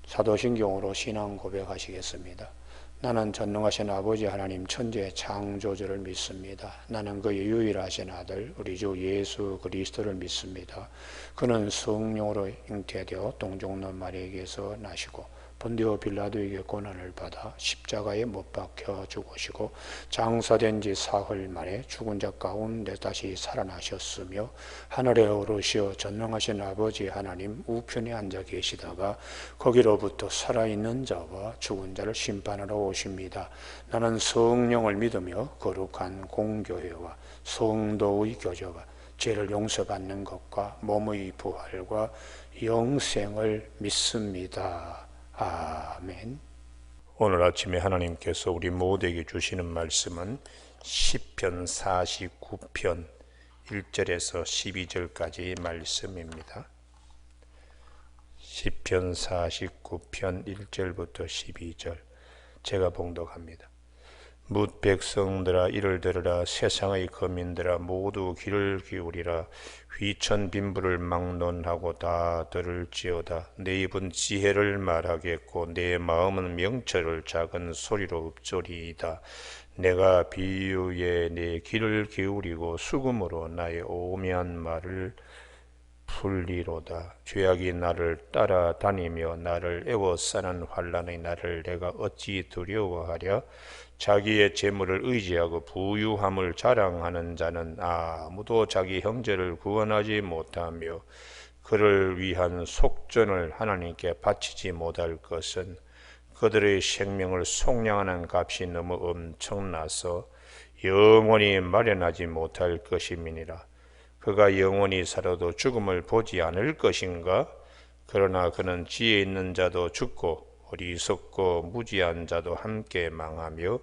사도신경으로 신앙 고백하시겠습니다. 나는 전능하신 아버지 하나님 천지의 창조주를 믿습니다. 나는 그의 유일하신 아들 우리 주 예수 그리스도를 믿습니다. 그는 성령으로 잉태되어 동정녀 마리아에게서 나시고 본디오 빌라도에게 고난을 받아 십자가에 못 박혀 죽으시고 장사된 지 사흘 만에 죽은 자 가운데 다시 살아나셨으며 하늘에 오르시어 전능하신 아버지 하나님 우편에 앉아 계시다가 거기로부터 살아있는 자와 죽은 자를 심판하러 오십니다. 나는 성령을 믿으며 거룩한 공교회와 성도의 교제와 죄를 용서받는 것과 몸의 부활과 영생을 믿습니다. 아멘. 오늘 아침에 하나님께서 우리 모두에게 주시는 말씀은 시편 49편 1절에서 12절까지 말씀입니다. 시편 49편 1절부터 12절 제가 봉독합니다. 뭇 백성들아 이를 들으라. 세상의 거민들아 모두 귀를 기울이라. 휘천 빈부를 막론하고 다 들을지어다. 내 입은 지혜를 말하겠고 내 마음은 명철을 작은 소리로 읊조리이다. 내가 비유에 내 귀를 기울이고 수금으로 나의 오묘한 말을 풀리로다. 죄악이 나를 따라다니며 나를 애워싸는 환난의 날을 내가 어찌 두려워하랴. 자기의 재물을 의지하고 부유함을 자랑하는 자는 아무도 자기 형제를 구원하지 못하며 그를 위한 속전을 하나님께 바치지 못할 것은 그들의 생명을 속량하는 값이 너무 엄청나서 영원히 마련하지 못할 것임이니라. 그가 영원히 살아도 죽음을 보지 않을 것인가? 그러나 그는 지혜 있는 자도 죽고 어리석고 무지한 자도 함께 망하며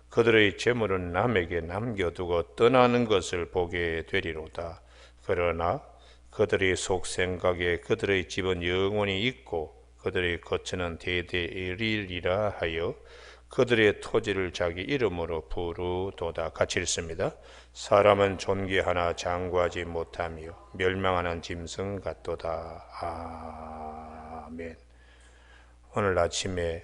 그들의 재물은 남에게 남겨두고 떠나는 것을 보게 되리로다. 그러나 그들의 속생각에 그들의 집은 영원히 있고 그들의 거처는 대대이리라 하여 그들의 토지를 자기 이름으로 부르도다. 같이 읽습니다. 사람은 존귀하나 장구하지 못하며 멸망하는 짐승 같도다. 아멘. 오늘 아침에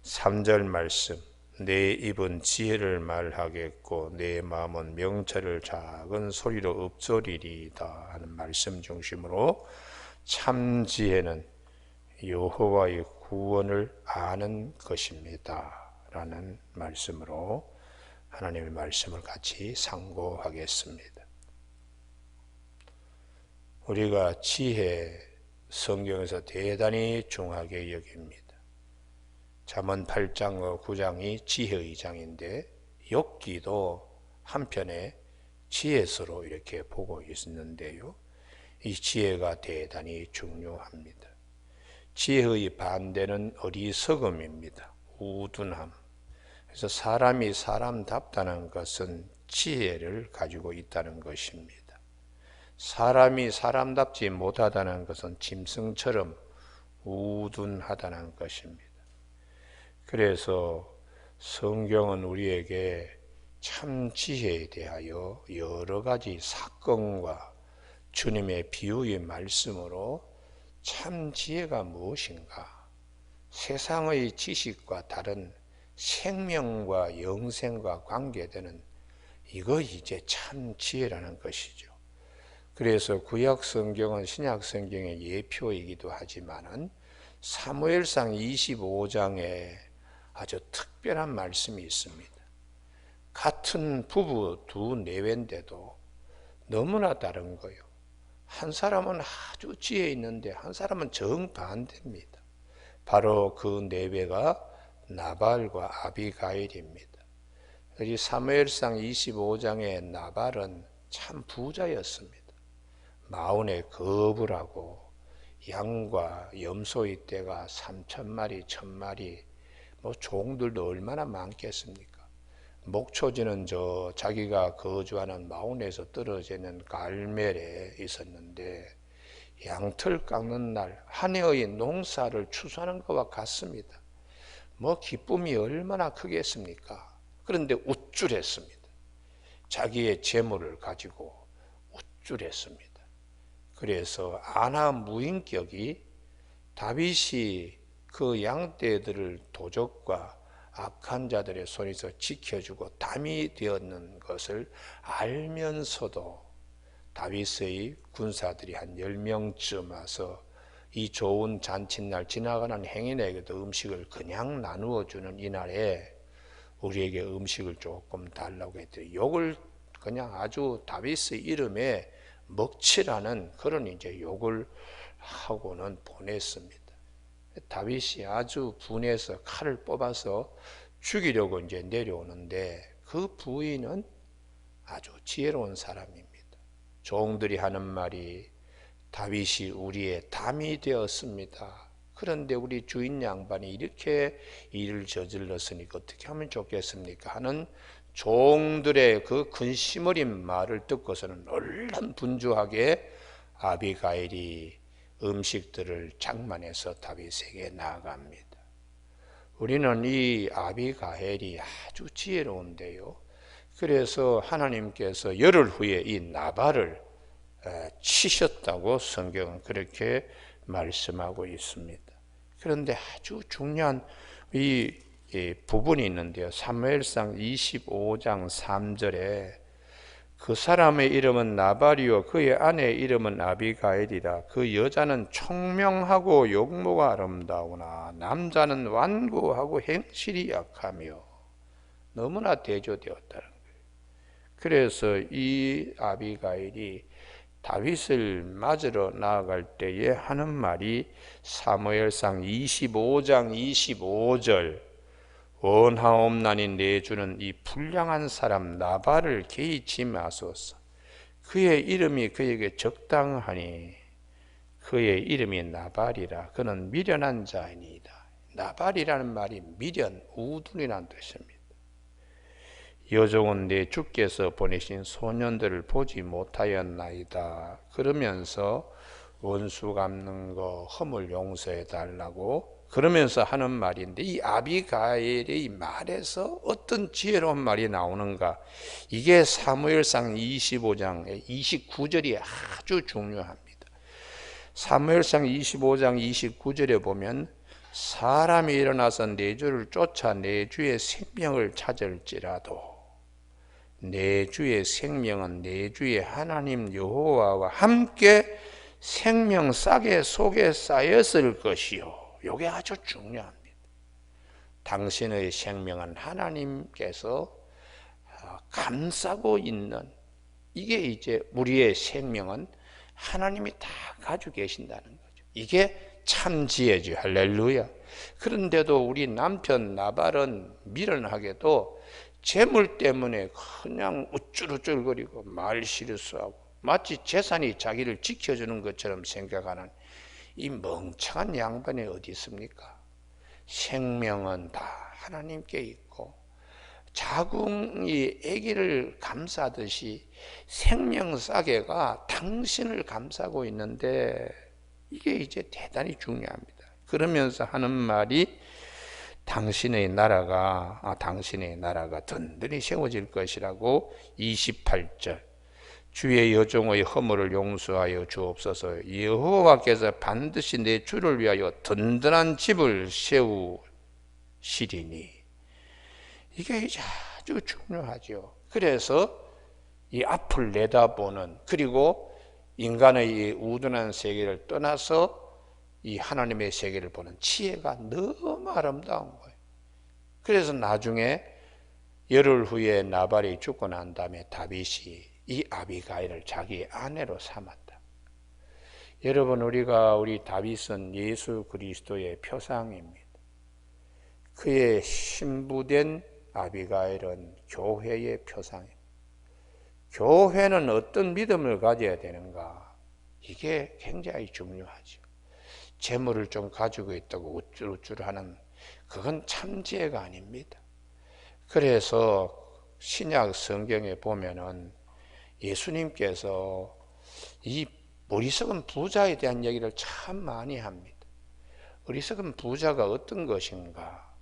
3절 말씀, 내 입은 지혜를 말하겠고 내 마음은 명철을 작은 소리로 읊조리리이다 하는 말씀 중심으로 참 지혜는 여호와의 구원을 아는 것입니다 라는 말씀으로 하나님의 말씀을 같이 상고하겠습니다. 우리가 지혜 성경에서 대단히 중하게 여깁니다. 잠언 8장 9장이 지혜의 장인데 욥기도 한편에 지혜서로 이렇게 보고 있는데요. 이 지혜가 대단히 중요합니다. 지혜의 반대는 어리석음입니다. 우둔함. 그래서 사람이 사람답다는 것은 지혜를 가지고 있다는 것입니다. 사람이 사람답지 못하다는 것은 짐승처럼 우둔하다는 것입니다. 그래서 성경은 우리에게 참 지혜에 대하여 여러 가지 사건과 주님의 비유의 말씀으로 참 지혜가 무엇인가, 세상의 지식과 다른 생명과 영생과 관계되는 이거 이제 참 지혜라는 것이죠. 그래서 구약 성경은 신약 성경의 예표이기도 하지만은 사무엘상 25장에 아주 특별한 말씀이 있습니다. 같은 부부 두 내외인데도 너무나 다른 거예요. 한 사람은 아주 지혜 있는데 한 사람은 정반대입니다. 바로 그 내외가 나발과 아비가일입니다. 이 사무엘상 25장의 나발은 참 부자였습니다. 마온에 거부를 하고 양과 염소의 떼가 3,000마리, 1,000마리, 종들도 얼마나 많겠습니까? 목초지는 자기가 거주하는 마온에서 떨어져 있는 갈멜에 있었는데 양털 깎는 날 한 해의 농사를 추수하는 것과 같습니다. 기쁨이 얼마나 크겠습니까? 그런데 우쭐했습니다. 자기의 재물을 가지고 우쭐했습니다. 그래서 아나 무인격이 다윗이 그 양떼들을 도적과 악한 자들의 손에서 지켜주고 담이 되었는 것을 알면서도 다윗의 군사들이 한 10명쯤 와서 이 좋은 잔칫날 지나가는 행인에게도 음식을 그냥 나누어 주는 이날에 우리에게 음식을 조금 달라고 했더니 욕을 그냥 아주 다윗의 이름에 먹칠하는 그런 이제 욕을 하고는 보냈습니다. 다윗이 아주 분해서 칼을 뽑아서 죽이려고 이제 내려오는데 그 부인은 아주 지혜로운 사람입니다. 종들이 하는 말이 다윗이 우리의 담이 되었습니다. 그런데 우리 주인 양반이 이렇게 일을 저질렀으니까 어떻게 하면 좋겠습니까? 하는 종들의 그 근심 어린 말을 듣고서는 얼른 분주하게 아비가일이 음식들을 장만해서 다윗에게 나아갑니다. 우리는 이 아비가일이 아주 지혜로운데요. 그래서 하나님께서 열흘 후에 이 나발을 치셨다고 성경은 그렇게 말씀하고 있습니다. 그런데 아주 중요한 이 부분이 있는데요. 사무엘상 25장 3절에 그 사람의 이름은 나발이요 그의 아내의 이름은 아비가일이라. 그 여자는 총명하고 용모가 아름다우나 남자는 완고하고 행실이 약하며 너무나 대조되었다는 거예요. 그래서 이 아비가일이 다윗을 맞으러 나아갈 때에 하는 말이 사무엘상 25장 25절 원하옵나니 내주는 이 불량한 사람 나발을 개의치 마소서. 그의 이름이 그에게 적당하니 그의 이름이 나발이라. 그는 미련한 자이니이다. 나발이라는 말이 미련, 우둔이라는 뜻입니다. 여종은 내 주께서 보내신 소년들을 보지 못하였나이다. 그러면서 원수 갚는 거 허물 용서해 달라고 그러면서 하는 말인데, 이 아비가일의 말에서 어떤 지혜로운 말이 나오는가? 이게 사무엘상 25장의 29절이 아주 중요합니다. 사무엘상 25장 29절에 보면 사람이 일어나서 내 주를 쫓아 내 주의 생명을 찾을지라도 내 주의 생명은 내 주의 하나님 여호와와 함께 생명 싸개 속에 쌓였을 것이요. 이게 아주 중요합니다. 당신의 생명은 하나님께서 감싸고 있는, 이게 이제 우리의 생명은 하나님이 다 가지고 계신다는 거죠. 이게 참 지혜죠. 할렐루야. 그런데도 우리 남편 나발은 미련하게도 재물 때문에 그냥 우쭐우쭐거리고 말 실수하고 마치 재산이 자기를 지켜주는 것처럼 생각하는 이 멍청한 양반이 어디 있습니까? 생명은 다 하나님께 있고 자궁이 아기를 감싸듯이 생명싸개가 당신을 감싸고 있는데 이게 이제 대단히 중요합니다. 그러면서 하는 말이 당신의 나라가 든든히 세워질 것이라고 28절 주의 여종의 허물을 용서하여 주옵소서. 여호와께서 반드시 내 주를 위하여 든든한 집을 세우시리니. 이게 이제 아주 중요하죠. 그래서 이 앞을 내다보는, 그리고 인간의 이 우둔한 세계를 떠나서 이 하나님의 세계를 보는 지혜가 너무 아름다운 거예요. 그래서 나중에 열흘 후에 나발이 죽고 난 다음에 다윗이 이 아비가일을 자기의 아내로 삼았다. 여러분, 우리 다윗은 예수 그리스도의 표상입니다. 그의 신부된 아비가일은 교회의 표상입니다. 교회는 어떤 믿음을 가져야 되는가? 이게 굉장히 중요하죠. 재물을 좀 가지고 있다고 우쭐우쭐하는 그건 참지혜가 아닙니다. 그래서 신약 성경에 보면은 예수님께서 이 어리석은 부자에 대한 얘기를 참 많이 합니다. 어리석은 부자가 어떤 것인가?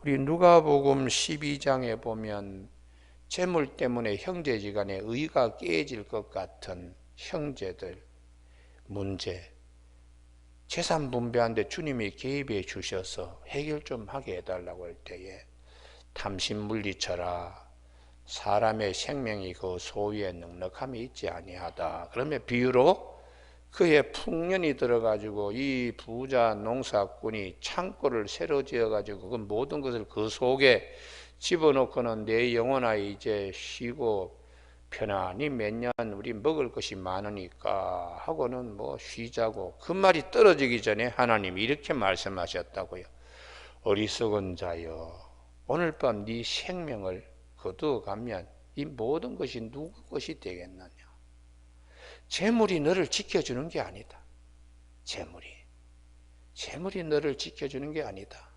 우리 누가복음 12장에 보면 재물 때문에 형제지간에 의가 깨질 것 같은 형제들 문제, 재산 분배하는데 주님이 개입해 주셔서 해결 좀 하게 해달라고 할 때에 탐심물리쳐라 사람의 생명이 그 소유에 넉넉함이 있지 아니하다. 그러면 비유로 그의 풍년이 들어가지고 이 부자 농사꾼이 창고를 새로 지어가지고 그 모든 것을 그 속에 집어넣고는 내 영혼아 이제 쉬고 편안히 몇 년 우리 먹을 것이 많으니까 하고는 뭐 쉬자고 그 말이 떨어지기 전에 하나님이 이렇게 말씀하셨다고요. 어리석은 자여 오늘 밤 네 생명을 거두어 가면 이 모든 것이 누구 것이 되겠느냐. 재물이 너를 지켜주는 게 아니다. 재물이 너를 지켜주는 게 아니다.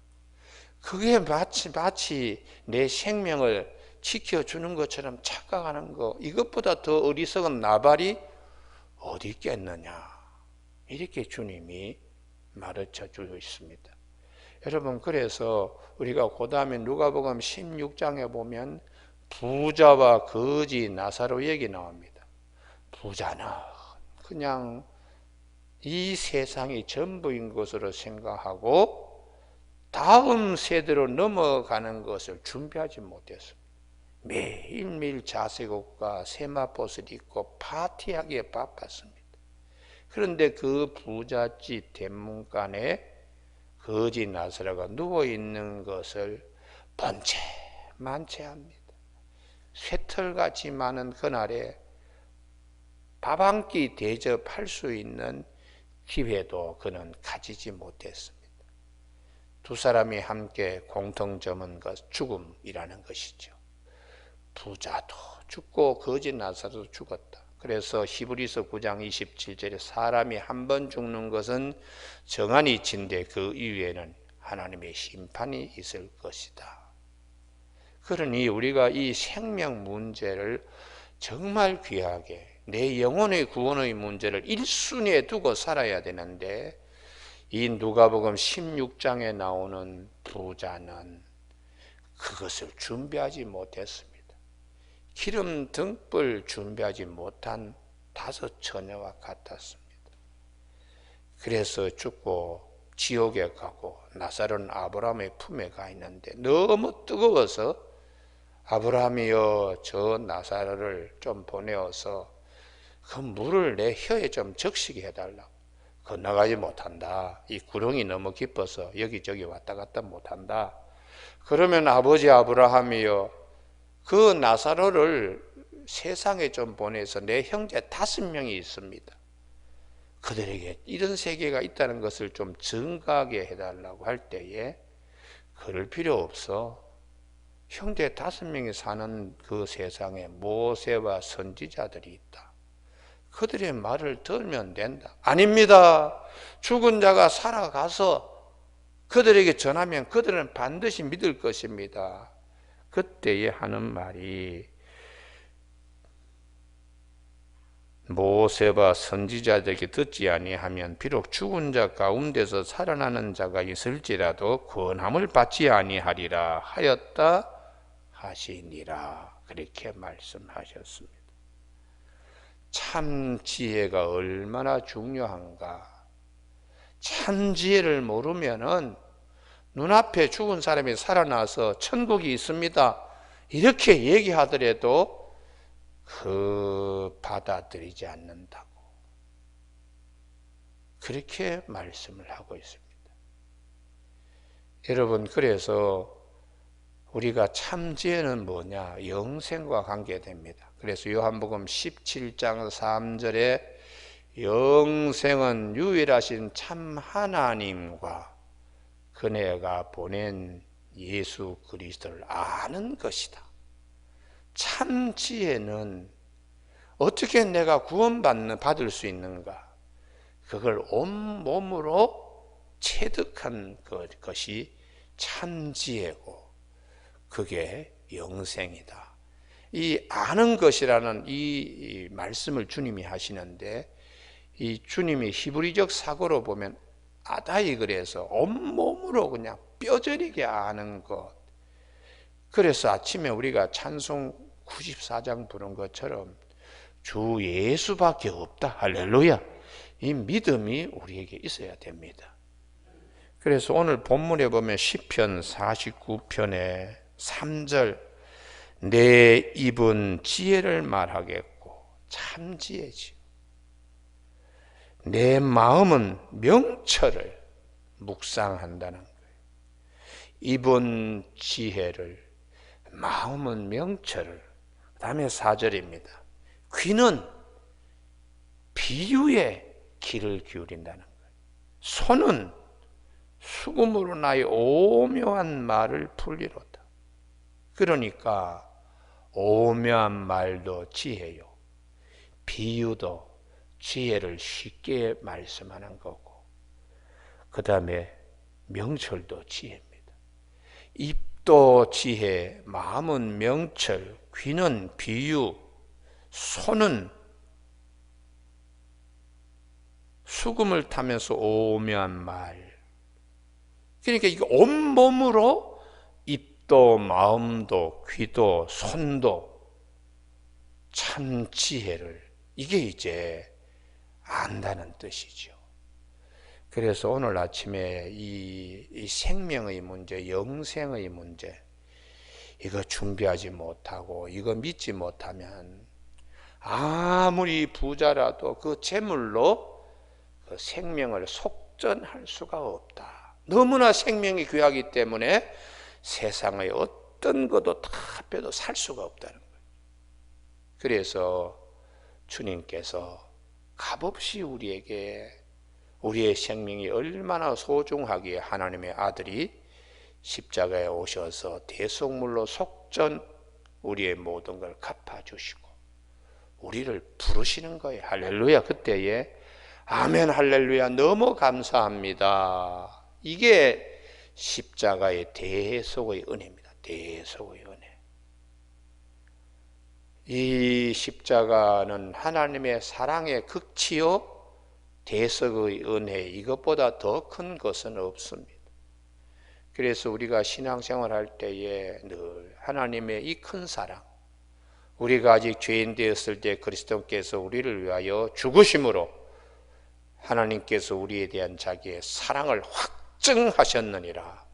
그게 마치 내 생명을 지켜주는 것처럼 착각하는 거, 이것보다 더 어리석은 나발이 어디 있겠느냐. 이렇게 주님이 가르쳐 주고 있습니다. 여러분, 그래서 우리가 그 다음에 누가복음 16장에 보면 부자와 거지 나사로 얘기 나옵니다. 부자는 그냥 이 세상이 전부인 것으로 생각하고 다음 세대로 넘어가는 것을 준비하지 못했습니다. 매일매일 자색옷과 세마포스를 입고 파티하기에 바빴습니다. 그런데 그 부잣집 대문간에 거지 나사로가 누워있는 것을 번째 만체합니다. 쇠털같이 많은 그날에 밥 한 끼 대접할 수 있는 기회도 그는 가지지 못했습니다. 두 사람이 함께 공통점은 죽음이라는 것이죠. 부자도 죽고 거지 나사로도 죽었다. 그래서 히브리서 9장 27절에 사람이 한 번 죽는 것은 정한이 친데 그 이후에는 하나님의 심판이 있을 것이다. 그러니 우리가 이 생명 문제를 정말 귀하게 내 영혼의 구원의 문제를 1순위에 두고 살아야 되는데 이 누가복음 16장에 나오는 부자는 그것을 준비하지 못했습니다. 기름 등불 준비하지 못한 5 처녀와 같았습니다. 그래서 죽고 지옥에 가고 나사로는 아브라함의 품에 가 있는데 너무 뜨거워서 아브라함이여 저 나사로를 좀 보내어서 그 물을 내 혀에 좀 적시게 해달라고. 건너가지 못한다. 이 구렁이 너무 깊어서 여기저기 왔다 갔다 못한다. 그러면 아버지 아브라함이여 그 나사로를 세상에 좀 보내서 내 형제 5명이 있습니다. 그들에게 이런 세계가 있다는 것을 좀 증가하게 해달라고 할 때에 그럴 필요 없어. 형제 5명이 사는 그 세상에 모세와 선지자들이 있다. 그들의 말을 들으면 된다. 아닙니다. 죽은 자가 살아가서 그들에게 전하면 그들은 반드시 믿을 것입니다. 그때에 하는 말이 모세와 선지자들에게 듣지 아니하면 비록 죽은 자 가운데서 살아나는 자가 있을지라도 구원함을 받지 아니하리라 하였다 하시니라. 그렇게 말씀하셨습니다. 참 지혜가 얼마나 중요한가. 참 지혜를 모르면은 눈앞에 죽은 사람이 살아나서 천국이 있습니다 이렇게 얘기하더라도 받아들이지 않는다고 그렇게 말씀을 하고 있습니다. 여러분, 그래서 우리가 참 지혜는 뭐냐? 영생과 관계됩니다. 그래서 요한복음 17장 3절에 영생은 유일하신 참 하나님과 그네가 보낸 예수 그리스도를 아는 것이다. 참 지혜는 어떻게 내가 받을 수 있는가? 그걸 온몸으로 체득한 것이 참 지혜고 그게 영생이다. 이 아는 것이라는 이 말씀을 주님이 하시는데 이 주님이 히브리적 사고로 보면 아다이 그래서 온몸으로 그냥 뼈저리게 아는 것. 그래서 아침에 우리가 찬송 94장 부른 것처럼 주 예수밖에 없다. 할렐루야. 이 믿음이 우리에게 있어야 됩니다. 그래서 오늘 본문에 보면 시편 49편의 3절, 내 입은 지혜를 말하겠고, 참 지혜지. 내 마음은 명철을 묵상한다는 거예요. 입은 지혜를, 마음은 명철을. 그 다음에 4절입니다. 귀는 비유에 귀를 기울인다는 거예요. 손은 수금으로 나의 오묘한 말을 풀리로다. 그러니까 오묘한 말도 지혜요, 비유도 지혜를 쉽게 말씀하는 거고, 그 다음에 명철도 지혜입니다. 입도 지혜, 마음은 명철, 귀는 비유, 손은 수금을 타면서 오묘한 말. 그러니까 이게 온몸으로 입도 마음도 귀도 손도 참 지혜를, 이게 이제 안다는 뜻이죠. 그래서 오늘 아침에 이 생명의 문제, 영생의 문제, 이거 준비하지 못하고 이거 믿지 못하면 아무리 부자라도 그 재물로 그 생명을 속전할 수가 없다. 너무나 생명이 귀하기 때문에 세상의 어떤 것도 다 빼도 살 수가 없다는 거예요. 그래서 주님께서 값없이 우리에게 우리의 생명이 얼마나 소중하기에 하나님의 아들이 십자가에 오셔서 대속물로 속전 우리의 모든 걸 갚아주시고 우리를 부르시는 거예요. 할렐루야. 그때에 아멘 할렐루야 너무 감사합니다. 이게 십자가의 대속의 은혜입니다. 대속의 은혜. 이 십자가는 하나님의 사랑의 극치요 대속의 은혜, 이것보다 더 큰 것은 없습니다. 그래서 우리가 신앙생활 할 때에 늘 하나님의 이 큰 사랑, 우리가 아직 죄인 되었을 때 그리스도께서 우리를 위하여 죽으심으로 하나님께서 우리에 대한 자기의 사랑을 확증하셨느니라.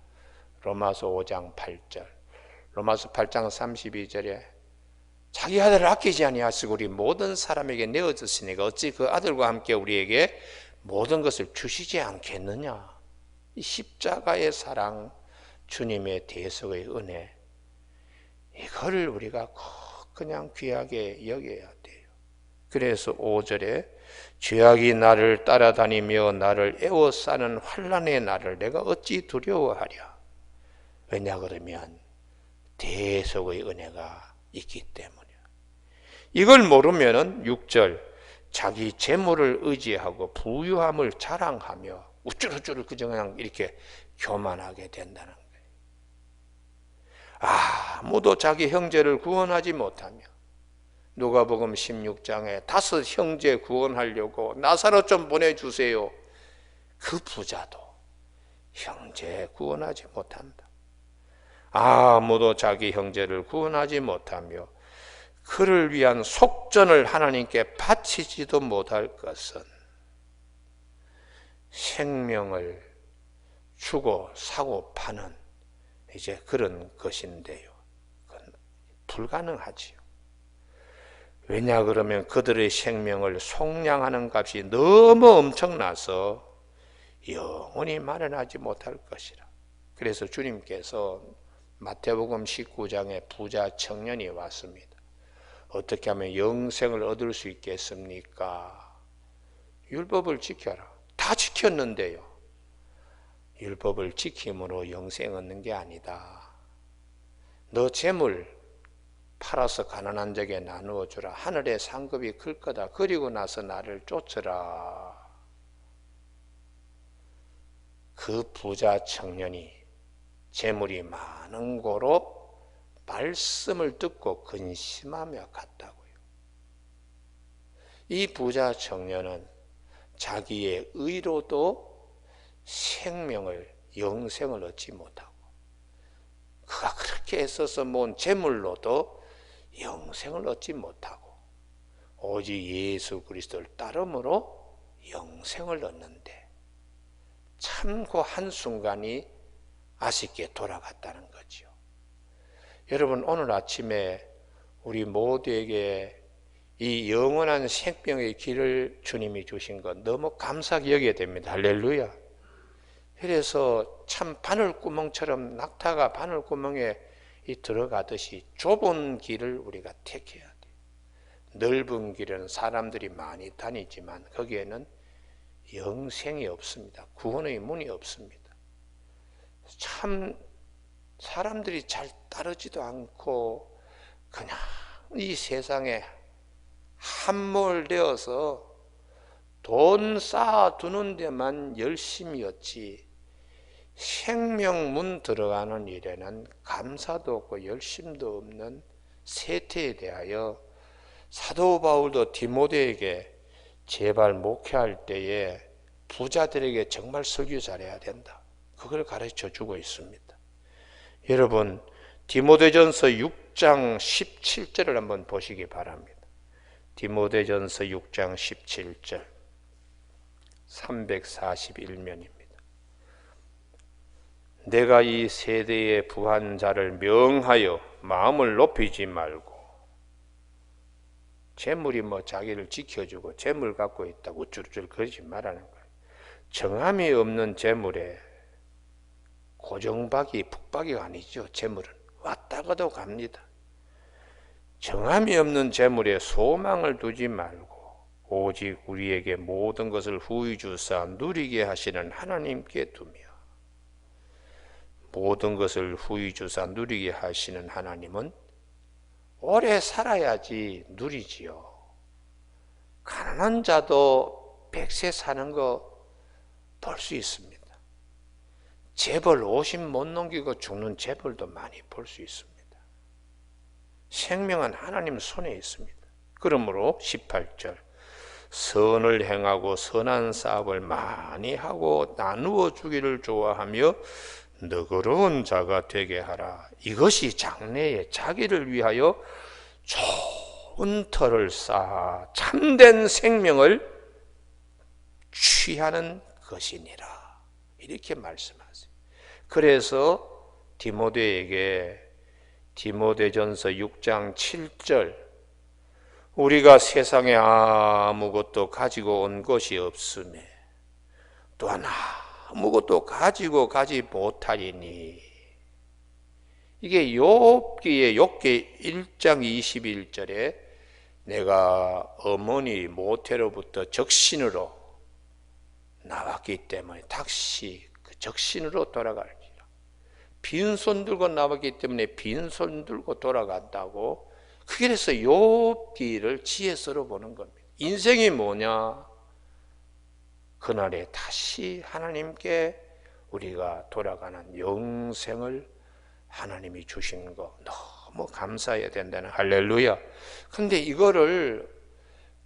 로마서 5장 8절, 로마서 8장 32절에 자기 아들을 아끼지 아니하시고 우리 모든 사람에게 내어졌으니까 어찌 그 아들과 함께 우리에게 모든 것을 주시지 않겠느냐. 이 십자가의 사랑, 주님의 대속의 은혜, 이거를 우리가 그냥 귀하게 여겨야 돼요. 그래서 5절에 죄악이 나를 따라다니며 나를 에워싸는 환난의 날을 내가 어찌 두려워하랴. 왜냐 그러면 대속의 은혜가 있기 때문이야. 이걸 모르면은 6절 자기 재물을 의지하고 부유함을 자랑하며 우쭈르쭈르 그냥 이렇게 교만하게 된다는 거예요. 아무도 자기 형제를 구원하지 못하며 누가복음 16장에 5 형제 구원하려고 나사로 좀 보내주세요. 그 부자도 형제 구원하지 못한다. 아무도 자기 형제를 구원하지 못하며 그를 위한 속전을 하나님께 바치지도 못할 것은 생명을 주고 사고 파는 이제 그런 것인데요. 그건 불가능하지요. 왜냐 그러면 그들의 생명을 속량하는 값이 너무 엄청나서 영원히 마련하지 못할 것이라. 그래서 주님께서 마태복음 19장에 부자 청년이 왔습니다. 어떻게 하면 영생을 얻을 수 있겠습니까? 율법을 지켜라. 다 지켰는데요. 율법을 지킴으로 영생 얻는 게 아니다. 너 재물 팔아서 가난한 자에게 나누어 주라. 하늘의 상급이 클 거다. 그리고 나서 나를 쫓으라. 그 부자 청년이 재물이 많은 고로 말씀을 듣고 근심하며 갔다고요. 이 부자 청년은 자기의 의로도 생명을, 영생을 얻지 못하고 그가 그렇게 애써서 모은 재물로도 영생을 얻지 못하고 오직 예수 그리스도를 따름으로 영생을 얻는데 참 그 한순간이 아쉽게 돌아갔다는 거죠. 여러분, 오늘 아침에 우리 모두에게 이 영원한 생명의 길을 주님이 주신 것 너무 감사하게 여겨야 됩니다. 할렐루야. 그래서 참 바늘구멍처럼 낙타가 바늘구멍에 들어가듯이 좁은 길을 우리가 택해야 돼요. 넓은 길은 사람들이 많이 다니지만 거기에는 영생이 없습니다. 구원의 문이 없습니다. 참 사람들이 잘 따르지도 않고 그냥 이 세상에 함몰되어서 돈 쌓아두는 데만 열심이었지 생명문 들어가는 일에는 감사도 없고 열심도 없는 세태에 대하여 사도 바울도 디모데에게 제발 목회할 때에 부자들에게 정말 설교 잘해야 된다, 그걸 가르쳐 주고 있습니다. 여러분, 디모데전서 6장 17절을 한번 보시기 바랍니다. 디모데전서 6장 17절 341면입니다. 내가 이 세대의 부한 자를 명하여 마음을 높이지 말고, 재물이 자기를 지켜주고 재물 갖고 있다고 우쭐우쭐 그러지 말라는 거예요. 정함이 없는 재물에 고정박이 북박이가 아니죠. 재물은 왔다가도 갑니다. 정함이 없는 재물에 소망을 두지 말고 오직 우리에게 모든 것을 후히 주사 누리게 하시는 하나님께 두며, 모든 것을 후히 주사 누리게 하시는 하나님은 오래 살아야지 누리지요. 가난한 자도 100세 사는 거 볼 수 있습니다. 재벌 50 못 넘기고 죽는 재벌도 많이 볼 수 있습니다. 생명은 하나님 손에 있습니다. 그러므로 18절 선을 행하고 선한 사업을 많이 하고 나누어 주기를 좋아하며 너그러운 자가 되게 하라. 이것이 장래에 자기를 위하여 좋은 터를 쌓아 참된 생명을 취하는 것이니라. 이렇게 말씀하세요. 그래서 디모데에게 디모데전서 6장 7절 우리가 세상에 아무것도 가지고 온 것이 없으며 또한 아무것도 가지고 가지 못하리니, 이게 욥기의 욥기 1장 21절에 내가 어머니 모태로부터 적신으로 나왔기 때문에 다시 그 적신으로 돌아갈지라. 빈손 들고 나왔기 때문에 빈손 들고 돌아간다고. 그래서 욥기를 지혜서로 보는 겁니다. 인생이 뭐냐? 그날에 다시 하나님께 우리가 돌아가는 영생을 하나님이 주신 거 너무 감사해야 된다는, 할렐루야. 근데 이거를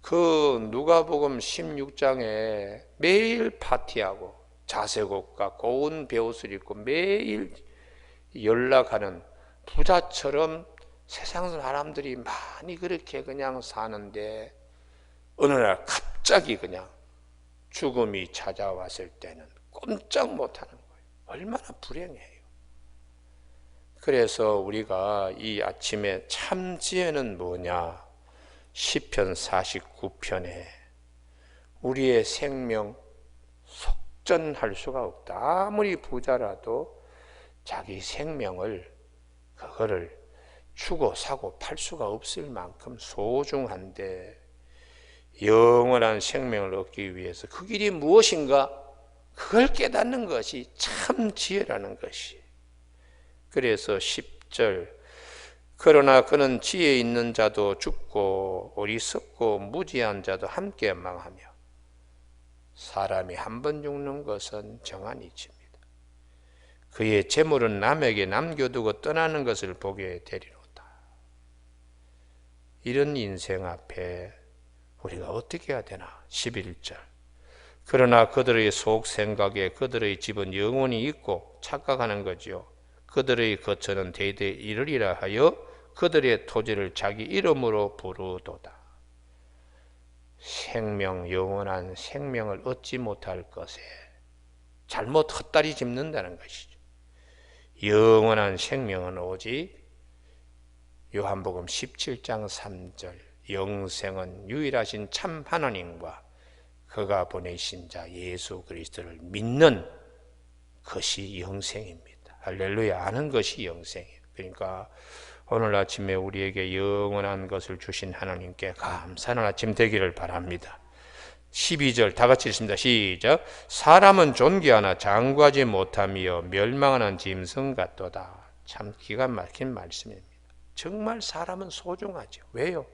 그 누가복음 16장에 매일 파티하고 자색옷과 고운 베옷을 입고 매일 연락하는 부자처럼 세상 사람들이 많이 그렇게 그냥 사는데 어느 날 갑자기 그냥 죽음이 찾아왔을 때는 꼼짝 못하는 거예요. 얼마나 불행해요. 그래서 우리가 이 아침에 참 지혜는 뭐냐? 시편 49편에 우리의 생명 속전할 수가 없다. 아무리 부자라도 자기 생명을 그거를 주고 사고 팔 수가 없을 만큼 소중한데, 영원한 생명을 얻기 위해서 그 길이 무엇인가? 그걸 깨닫는 것이 참 지혜라는 것이. 그래서 10절 그러나 그는 지혜 있는 자도 죽고 어리석고 무지한 자도 함께 망하며 사람이 한 번 죽는 것은 정한 이치입니다. 그의 재물은 남에게 남겨두고 떠나는 것을 보게 되리로다. 이런 인생 앞에 우리가 어떻게 해야 되나? 11절 그러나 그들의 속 생각에 그들의 집은 영원히 있고 착각하는 거죠. 그들의 거처는 대대 이르리라 하여 그들의 토지를 자기 이름으로 부르도다. 생명, 영원한 생명을 얻지 못할 것에 잘못 헛다리 짚는다는 것이죠. 영원한 생명은 오직 요한복음 17장 3절 영생은 유일하신 참 하나님과 그가 보내신 자 예수 그리스도를 믿는 것이 영생입니다. 할렐루야. 아는 것이 영생이에요. 그러니까 오늘 아침에 우리에게 영원한 것을 주신 하나님께 감사하는 아침 되기를 바랍니다. 12절 다 같이 읽습니다. 시작. 사람은 존귀하나 장구하지 못하며 멸망하는 짐승 같도다. 참 기가 막힌 말씀입니다. 정말 사람은 소중하죠. 왜요?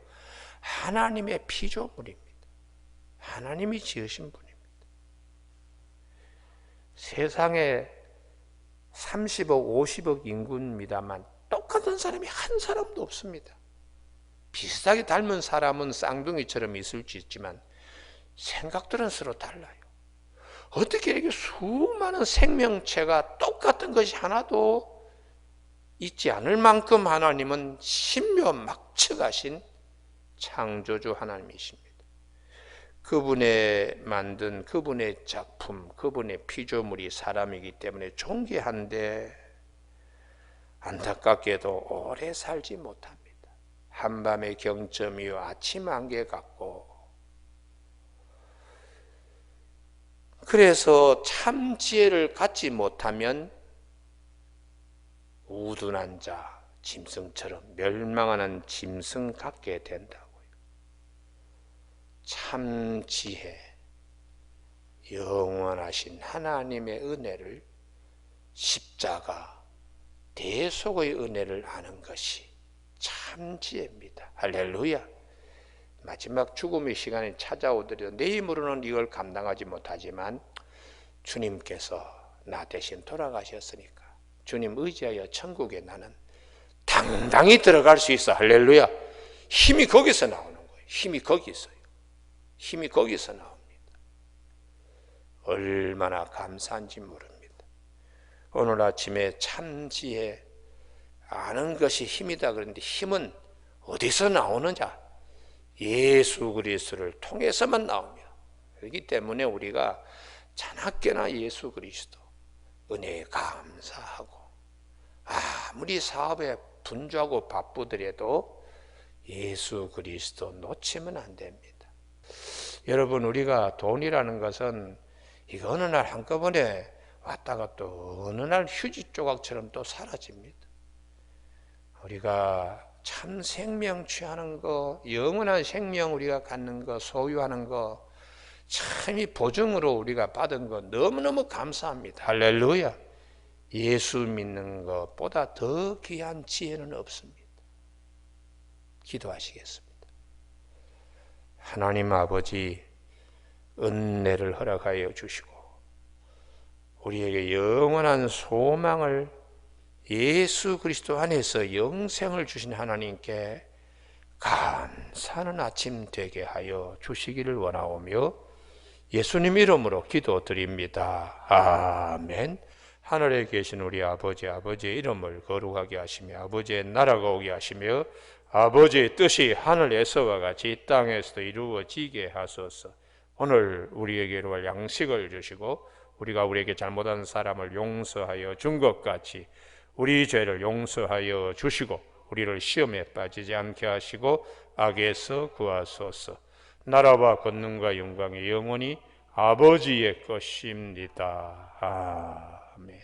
하나님의 피조물입니다. 하나님이 지으신 분입니다. 세상에 30억, 50억 인구입니다만 똑같은 사람이 한 사람도 없습니다. 비슷하게 닮은 사람은 쌍둥이처럼 있을 수 있지만 생각들은 서로 달라요. 어떻게 이렇게 수많은 생명체가 똑같은 것이 하나도 있지 않을 만큼 하나님은 신묘막측하신 창조주 하나님이십니다. 그분의 만든 그분의 작품, 그분의 피조물이 사람이기 때문에 존귀한데 안타깝게도 오래 살지 못합니다. 한밤의 경점이요 아침 안개 같고, 그래서 참 지혜를 갖지 못하면 우둔한 자, 짐승처럼 멸망하는 짐승 같게 된다고요. 참 지혜, 영원하신 하나님의 은혜를, 십자가, 대속의 은혜를 아는 것이 참 지혜입니다. 할렐루야. 마지막 죽음의 시간이 찾아오더라도 내 힘으로는 이걸 감당하지 못하지만 주님께서 나 대신 돌아가셨으니까 주님 의지하여 천국에 나는 당당히 들어갈 수 있어. 할렐루야. 힘이 거기서 나오는 거예요. 힘이 거기 있어요. 힘이 거기서 나옵니다. 얼마나 감사한지 모릅니다. 오늘 아침에 참 지혜, 아는 것이 힘이다 그런데 힘은 어디서 나오느냐? 예수 그리스도를 통해서만 나옵니다. 그렇기 때문에 우리가 자나깨나 예수 그리스도 은혜에 감사하고, 아무리 사업에 분주하고 바쁘더라도 예수 그리스도 놓치면 안 됩니다. 여러분, 우리가 돈이라는 것은 이거 어느 날 한꺼번에 왔다가 또 어느 날 휴지 조각처럼 또 사라집니다. 우리가 참 생명 취하는 거, 영원한 생명 우리가 갖는 거, 소유하는 거, 참 이 보증으로 우리가 받은 거 너무너무 감사합니다. 할렐루야. 예수 믿는 것보다 더 귀한 지혜는 없습니다. 기도하시겠습니다. 하나님 아버지, 은혜를 허락하여 주시고 우리에게 영원한 소망을, 예수 그리스도 안에서 영생을 주신 하나님께 감사하는 아침 되게 하여 주시기를 원하오며 예수님 이름으로 기도드립니다. 아멘. 하늘에 계신 우리 아버지의 이름을 거룩하게 하시며 아버지의 나라가 오게 하시며 아버지의 뜻이 하늘에서와 같이 땅에서도 이루어지게 하소서. 오늘 우리에게 이루어질 양식을 주시고 우리가 우리에게 잘못한 사람을 용서하여 준 것 같이 우리 죄를 용서하여 주시고 우리를 시험에 빠지지 않게 하시고 악에서 구하소서. 나라와 권능과 영광이 영원히 아버지의 것입니다. 아멘.